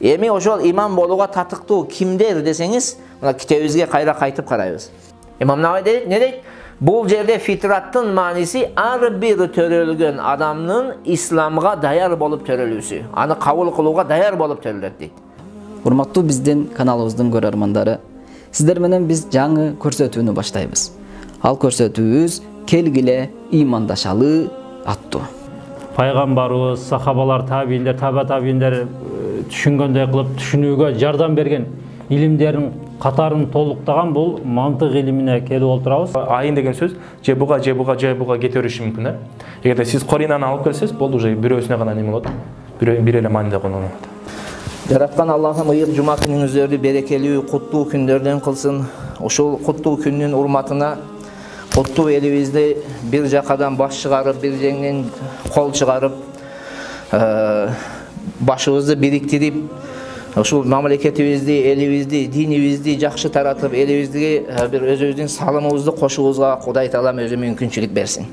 Эми ошол имам болууга татыктуу кимдер десеңиз, мына китебибизге кайра кайтып карайбыз. Имам Наваи дейт, не дейт? Бул жерде фитраттын мааниси ар бир төрөлгөн адамдын исламга даяр болуп төрөлүүсү, аны кабыл кылууга даяр болуп төрөлөт дейт. Урматтуу биздин каналыбыздын көрөрмандары, сиздер менен биз жаңы көрсөтүүнү баштайбыз. Ал көрсөтүүбүз келгиле имандашалы аттуу. Пайгамбарыбыз, сахабалар, табииндер, таба табииндер түшүнгөндөй кылып түшүнүүгө жардам берген илимдерин катарын толуктаган бул мантык илимине келип отурабыз. Айын деген сөз же буга кете бериши мүмкүн да. Эгерде сиз коринаны алып келсеңиз, болду уже бирөөсүнө гана неме болот. Бир эле мааниде колдонулат. Жараткан Аллахым ыйык жума күнүңүздөрдү берекелүү, куттуу күндөрдөн кылсын. Ошол куттуу күндүн урматына куттуу элибизди бир жакадан баш чыгарып, бир жеңден кол чыгарып, башыбызды бириктирип, ушул мамлекетибизди, элибизди, динибизди жакшы таратып, элибизге бир өзүбүздүн салымыбызды кошуубузга Кудай Таалам өзү мүмкүнчүлүк берсин.